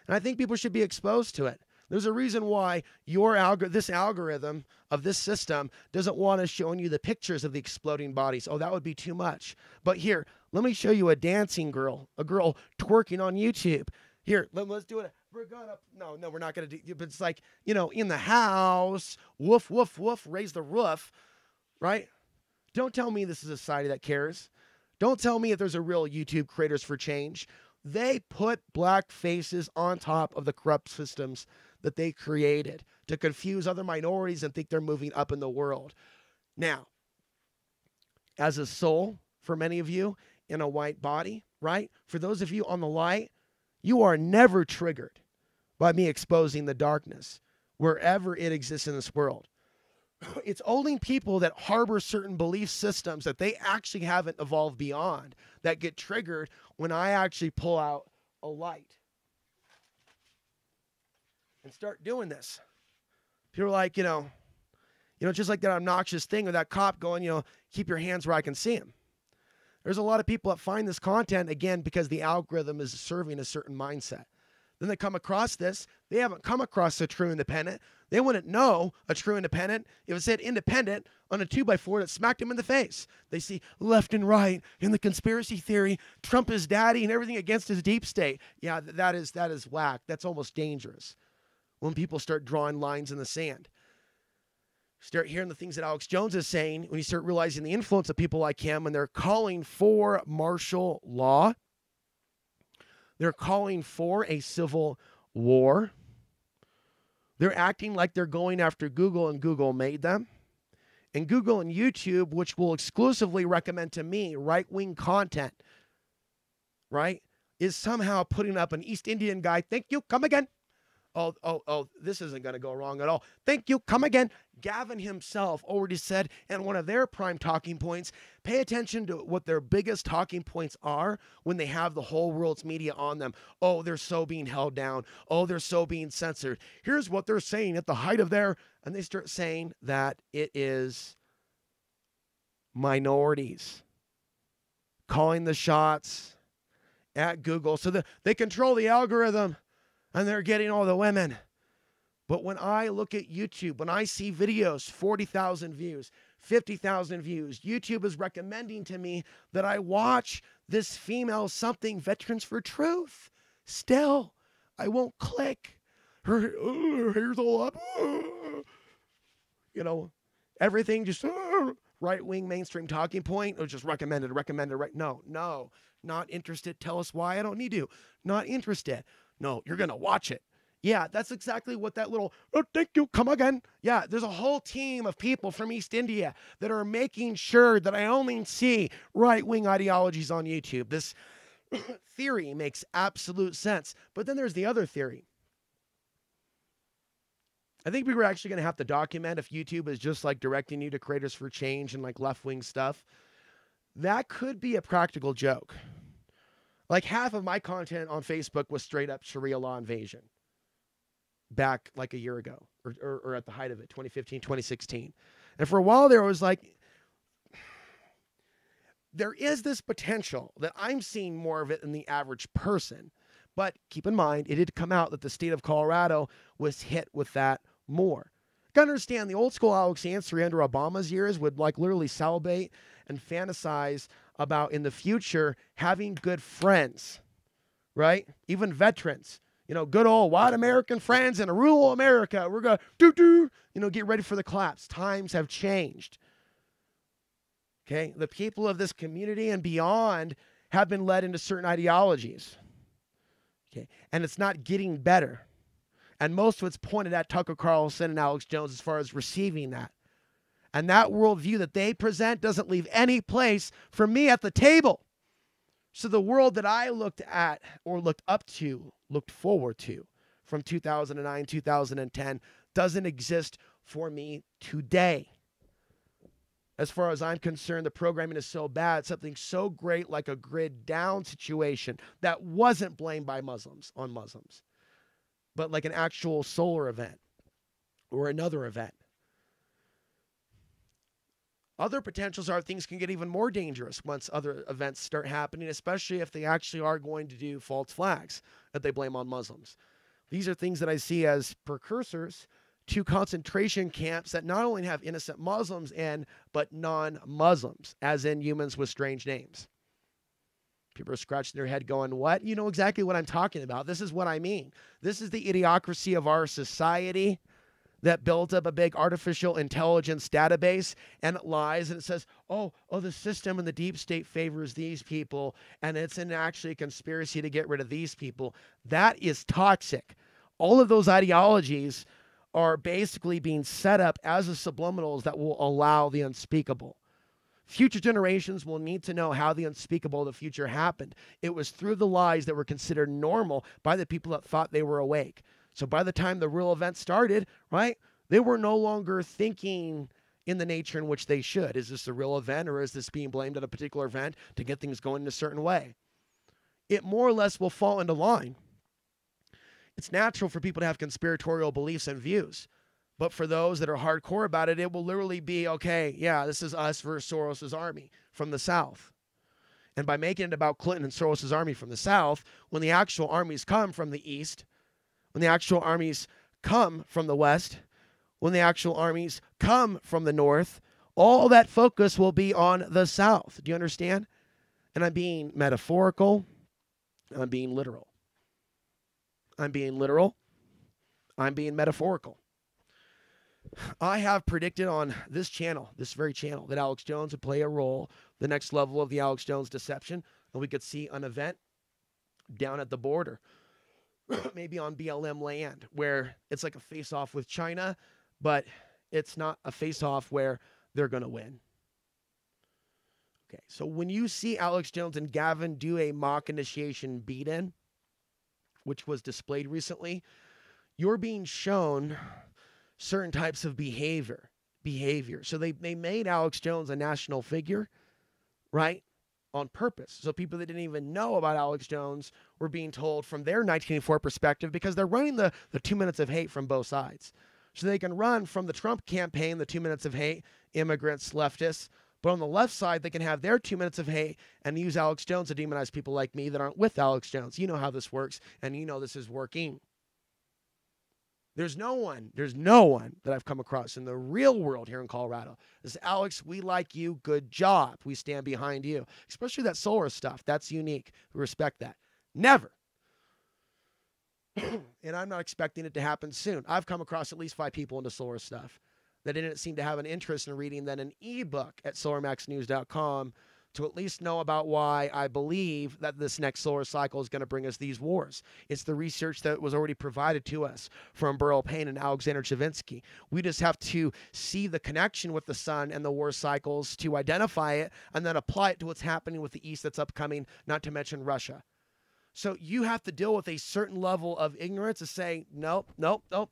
Speaker 1: And I think people should be exposed to it. There's a reason why this algorithm of this system doesn't want us showing you the pictures of the exploding bodies. Oh, that would be too much. But here, let me show you a dancing girl, a girl twerking on YouTube. Here, let's do it. We're gonna, no, we're not gonna do it. But it's like, in the house, woof, woof, woof, raise the roof, right? Don't tell me this is a society that cares. Don't tell me if there's a real YouTube creators for change. They put black faces on top of the corrupt systems that they created to confuse other minorities and think they're moving up in the world. Now, as a soul, for many of you, in a white body, right? For those of you on the light, you are never triggered by me exposing the darkness wherever it exists in this world. It's only people that harbor certain belief systems that they actually haven't evolved beyond that get triggered when I actually pull out a light and start doing this. People are like, just like that obnoxious thing with that cop going, keep your hands where I can see him. There's a lot of people that find this content, again, because the algorithm is serving a certain mindset. Then they come across this. They haven't come across a true independent. They wouldn't know a true independent if it said independent on a 2x4 that smacked them in the face. They see left and right in the conspiracy theory, Trump is daddy and everything against his deep state. Yeah, that is whack. That's almost dangerous when people start drawing lines in the sand. Start hearing the things that Alex Jones is saying, when you start realizing the influence of people like him, and they're calling for martial law. They're calling for a civil war. They're acting like they're going after Google, and Google made them. And Google and YouTube, which will exclusively recommend to me right-wing content, right, is somehow putting up an East Indian guy. Thank you. Come again. Oh, this isn't going to go wrong at all. Thank you. Come again. Gavin himself already said, and one of their prime talking points, pay attention to what their biggest talking points are when they have the whole world's media on them. Oh, they're so being held down. Oh, they're so being censored. Here's what they're saying at the height of their, and they start saying that it is minorities calling the shots at Google. So they control the algorithm. And they're getting all the women. But when I look at YouTube, when I see videos, 40,000 views, 50,000 views, YouTube is recommending to me that I watch this female something, Veterans for Truth. Still, I won't click. Her hair's all up. Everything just right-wing mainstream talking point. Or just recommended, right? No, not interested. Tell us why. I don't need to. Not interested. No, you're going to watch it. Yeah, that's exactly what that little, oh, thank you, come again. Yeah, there's a whole team of people from East India that are making sure that I only see right-wing ideologies on YouTube. This theory makes absolute sense. But then there's the other theory. I think we were actually going to have to document if YouTube is just like directing you to creators for change and like left-wing stuff. That could be a practical joke. Like half of my content on Facebook was straight up Sharia law invasion back like a year ago or at the height of it, 2015, 2016. And for a while there, it was like, there is this potential that I'm seeing more of it than the average person. But keep in mind, it did come out that the state of Colorado was hit with that more. You gotta understand, the old school Alex Ansary under Obama's years would like literally celebrate and fantasize about in the future having good friends, right? Even veterans, good old white American friends in a rural America. We're going to get ready for the collapse. Times have changed. Okay. The people of this community and beyond have been led into certain ideologies. Okay. And it's not getting better. And most of it's pointed at Tucker Carlson and Alex Jones as far as receiving that. And that worldview that they present doesn't leave any place for me at the table. So the world that I looked at or looked up to, looked forward to from 2009, 2010 doesn't exist for me today. As far as I'm concerned, the programming is so bad, something so great like a grid down situation that wasn't blamed by Muslims on Muslims, but like an actual solar event or another event. Other potentials are things can get even more dangerous once other events start happening, especially if they actually are going to do false flags that they blame on Muslims. These are things that I see as precursors to concentration camps that not only have innocent Muslims in, but non-Muslims, as in humans with strange names. People are scratching their head going, what? You know exactly what I'm talking about. This is what I mean. This is the idiocracy of our society that built up a big artificial intelligence database, and it lies and it says, oh, the system and the deep state favors these people, and it's actually a conspiracy to get rid of these people. That is toxic. All of those ideologies are basically being set up as a subliminals that will allow the unspeakable. Future generations will need to know how the unspeakable of the future happened. It was through the lies that were considered normal by the people that thought they were awake. So by the time the real event started, right, they were no longer thinking in the nature in which they should. Is this a real event, or is this being blamed at a particular event to get things going in a certain way? It more or less will fall into line. It's natural for people to have conspiratorial beliefs and views. But for those that are hardcore about it, it will literally be, okay, yeah, this is us versus Soros's army from the South. And by making it about Clinton and Soros's army from the South, when the actual armies come from the East, when the actual armies come from the West, when the actual armies come from the North, all that focus will be on the South. Do you understand? And I'm being metaphorical. I'm being literal. I'm being literal. I'm being metaphorical. I have predicted on this channel, this very channel, that Alex Jones would play a role, the next level of the Alex Jones deception, and we could see an event down at the border, maybe on BLM land, where it's like a face-off with China, but it's not a face-off where they're going to win. Okay, so when you see Alex Jones and Gavin do a mock initiation beat-in, which was displayed recently, you're being shown certain types of behavior. So they made Alex Jones a national figure, right, on purpose. So people that didn't even know about Alex Jones were being told from their 1984 perspective, because they're running the 2 minutes of hate from both sides. So they can run from the Trump campaign, the 2 minutes of hate, immigrants, leftists, but on the left side, they can have their 2 minutes of hate and use Alex Jones to demonize people like me that aren't with Alex Jones. You know how this works, and you know this is working. There's no one that I've come across in the real world here in Colorado. This is, Alex, we like you. Good job. We stand behind you. Especially that solar stuff. That's unique. We respect that. Never. And I'm not expecting it to happen soon. I've come across at least 5 people into solar stuff that didn't seem to have an interest in reading then an ebook at solarmaxnews.com to at least know about why I believe that this next solar cycle is going to bring us these wars. It's the research that was already provided to us from Burl Payne and Alexander Chavinsky. We just have to see the connection with the sun and the war cycles to identify it and then apply it to what's happening with the East that's upcoming, not to mention Russia. So you have to deal with a certain level of ignorance to say, nope.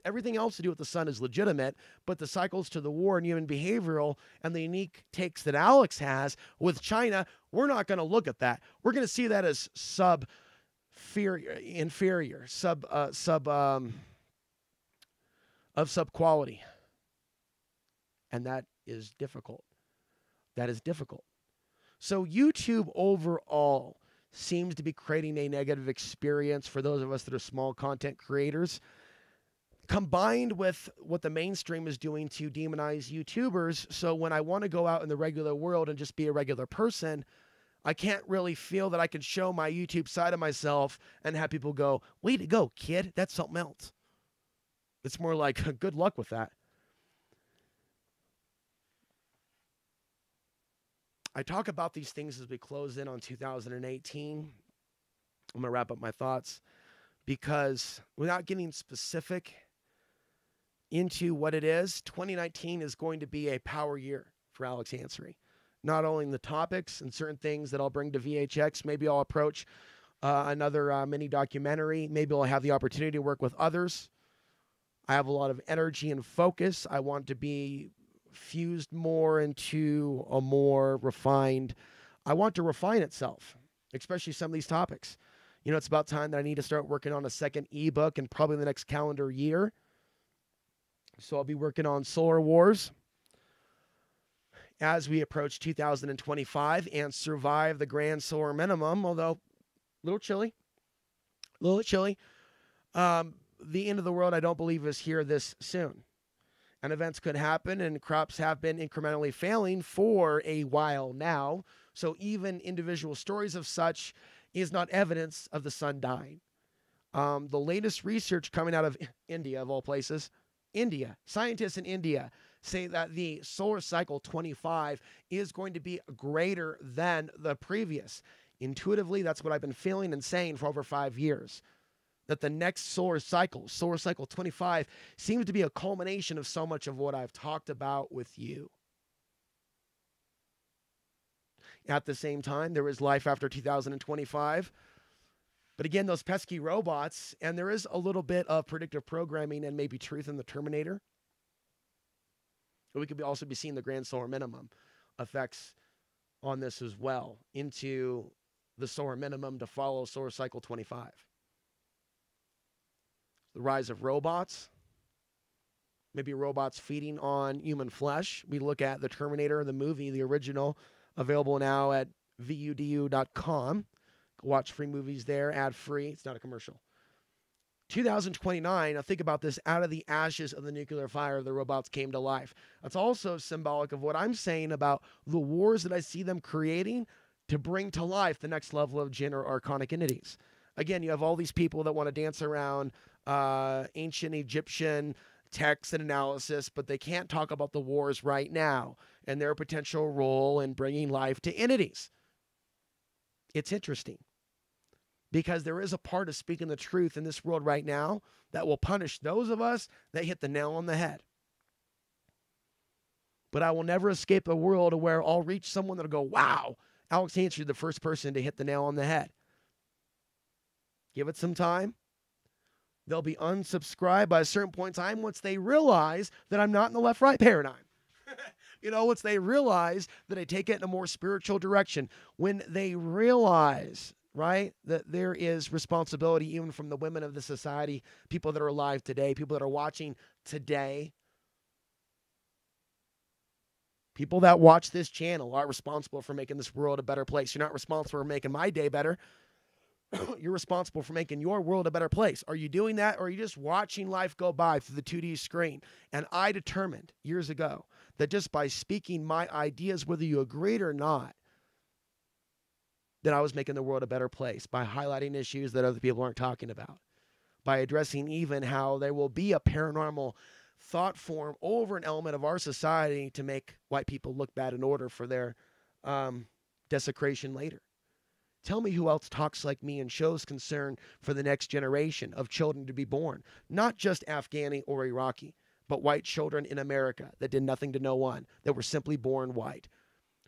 Speaker 1: Everything else to do with the sun is legitimate, but the cycles to the war and human behavioral and the unique takes that Alex has with China, we're not going to look at that. We're going to see that as inferior, sub-quality. And that is difficult. That is difficult. So YouTube overall seems to be creating a negative experience for those of us that are small content creators, combined with what the mainstream is doing to demonize YouTubers. So when I want to go out in the regular world and just be a regular person, I can't really feel that I can show my YouTube side of myself and have people go, way to go, kid. That's something else. It's more like, good luck with that. I talk about these things as we close in on 2018. I'm going to wrap up my thoughts because without getting specific into what it is, 2019 is going to be a power year for Alex Ansary. Not only in the topics and certain things that I'll bring to VHX, maybe I'll approach another mini documentary. Maybe I'll have the opportunity to work with others. I have a lot of energy and focus. I want to be fused more into a more refined. I want to refine itself, especially some of these topics. You know, it's about time that I need to start working on a second ebook and probably the next calendar year. So I'll be working on Solar Wars as we approach 2025 and survive the grand solar minimum, although a little chilly. the end of the world, I don't believe, is here this soon. And events could happen, and crops have been incrementally failing for a while now. So even individual stories of such is not evidence of the sun dying. The latest research coming out of India, of all places, India, scientists in India say that the solar cycle 25 is going to be greater than the previous. Intuitively, that's what I've been feeling and saying for over 5 years. That the next solar cycle 25, seems to be a culmination of so much of what I've talked about with you. At the same time, there is life after 2025. But again, those pesky robots, and there is a little bit of predictive programming and maybe truth in the Terminator. But we could also be seeing the grand solar minimum effects on this as well into the solar minimum to follow solar cycle 25. The rise of robots, maybe robots feeding on human flesh. We look at the Terminator, the movie, the original, available now at vudu.com. Watch free movies there, ad-free. It's not a commercial. 2029, now think about this, out of the ashes of the nuclear fire, the robots came to life. That's also symbolic of what I'm saying about the wars that I see them creating to bring to life the next level of jinn or archonic entities. Again, you have all these people that want to dance around ancient Egyptian texts and analysis, but they can't talk about the wars right now and their potential role in bringing life to entities. It's interesting because there is a part of speaking the truth in this world right now that will punish those of us that hit the nail on the head. But I will never escape a world where I'll reach someone that'll go, wow, Alex Hansen, you're the first person to hit the nail on the head. Give it some time. They'll be unsubscribed by a certain point in time once they realize that I'm not in the left-right paradigm. Once they realize that I take it in a more spiritual direction. When they realize, right, that there is responsibility even from the women of the society, people that are alive today, people that are watching today. People that watch this channel are responsible for making this world a better place. You're not responsible for making my day better. You're responsible for making your world a better place. Are you doing that, or are you just watching life go by through the 2D screen? And I determined years ago that just by speaking my ideas, whether you agreed or not, that I was making the world a better place by highlighting issues that other people aren't talking about, by addressing even how there will be a paranormal thought form over an element of our society to make white people look bad in order for their desecration later. Tell me who else talks like me and shows concern for the next generation of children to be born, not just Afghani or Iraqi, but white children in America that did nothing to no one, that were simply born white.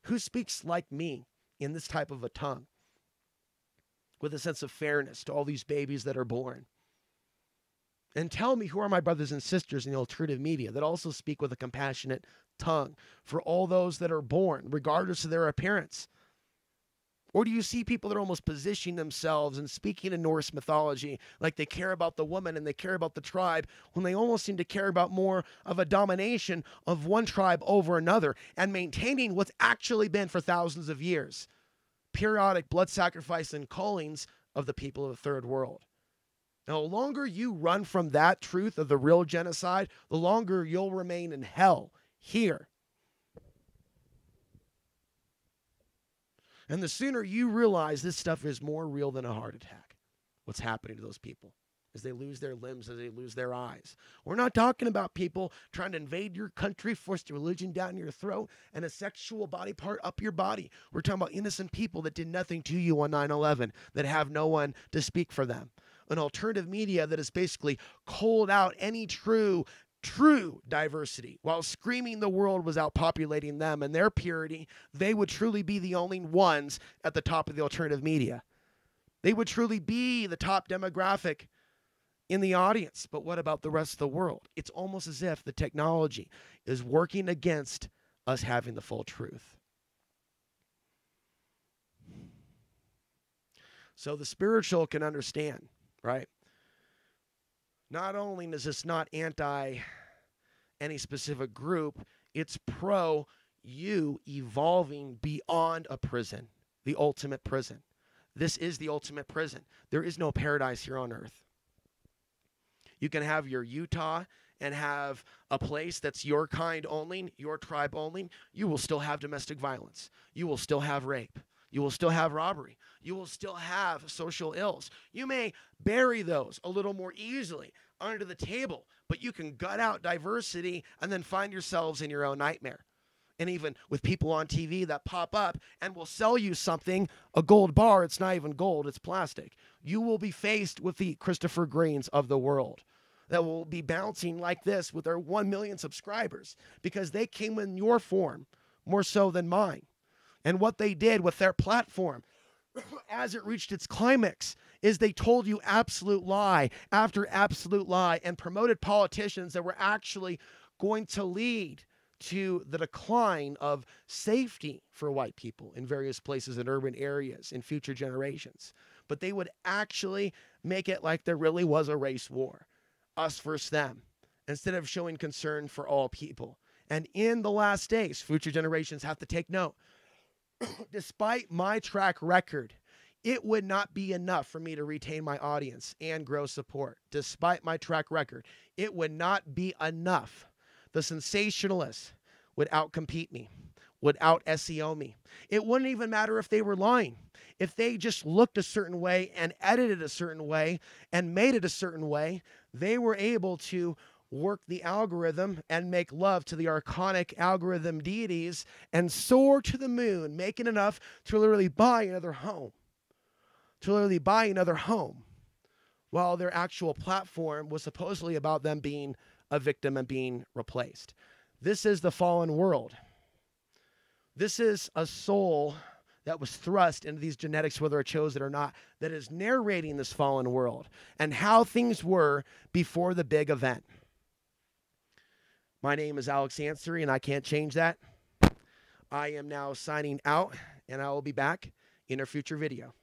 Speaker 1: Who speaks like me in this type of a tongue with a sense of fairness to all these babies that are born? And tell me who are my brothers and sisters in the alternative media that also speak with a compassionate tongue for all those that are born, regardless of their appearance. Or do you see people that are almost positioning themselves and speaking in Norse mythology like they care about the woman and they care about the tribe, when they almost seem to care about more of a domination of one tribe over another and maintaining what's actually been for thousands of years? Periodic blood sacrifice and callings of the people of the third world. Now, the longer you run from that truth of the real genocide, the longer you'll remain in hell here. And the sooner you realize this stuff is more real than a heart attack, what's happening to those people as they lose their limbs, as they lose their eyes. We're not talking about people trying to invade your country, force the religion down your throat, and a sexual body part up your body. We're talking about innocent people that did nothing to you on 9/11, that have no one to speak for them. An alternative media that has basically culled out any true diversity while screaming the world was outpopulating them and their purity. They would truly be the only ones at the top of the alternative media. They would truly be the top demographic in the audience. But what about the rest of the world? It's almost as if the technology is working against us having the full truth. So the spiritual can understand, right? Not only is this not anti any specific group, it's pro you evolving beyond a prison, the ultimate prison. This is the ultimate prison. There is no paradise here on earth. You can have your Utah and have a place that's your kind only, your tribe only. You will still have domestic violence. You will still have rape. You will still have robbery. You will still have social ills. You may bury those a little more easily under the table, but you can gut out diversity and then find yourselves in your own nightmare. And even with people on TV that pop up and will sell you something, a gold bar, it's not even gold, it's plastic. You will be faced with the Christopher Greens of the world that will be bouncing like this with their 1 million subscribers because they came in your form more so than mine. And what they did with their platform as it reached its climax is they told you absolute lie after absolute lie and promoted politicians that were actually going to lead to the decline of safety for white people in various places in urban areas in future generations. But they would actually make it like there really was a race war, us versus them, instead of showing concern for all people. And in the last days, future generations have to take note. Despite my track record, it would not be enough for me to retain my audience and grow support. Despite my track record, it would not be enough. The sensationalists would outcompete me, would out SEO me. It wouldn't even matter if they were lying. If they just looked a certain way and edited a certain way and made it a certain way, they were able to work the algorithm and make love to the archonic algorithm deities and soar to the moon, making enough to literally buy another home. While their actual platform was supposedly about them being a victim and being replaced. This is the fallen world. This is a soul that was thrust into these genetics, whether it chose it or not, that is narrating this fallen world and how things were before the big event. My name is Alex Ansary, and I can't change that. I am now signing out, and I will be back in a future video.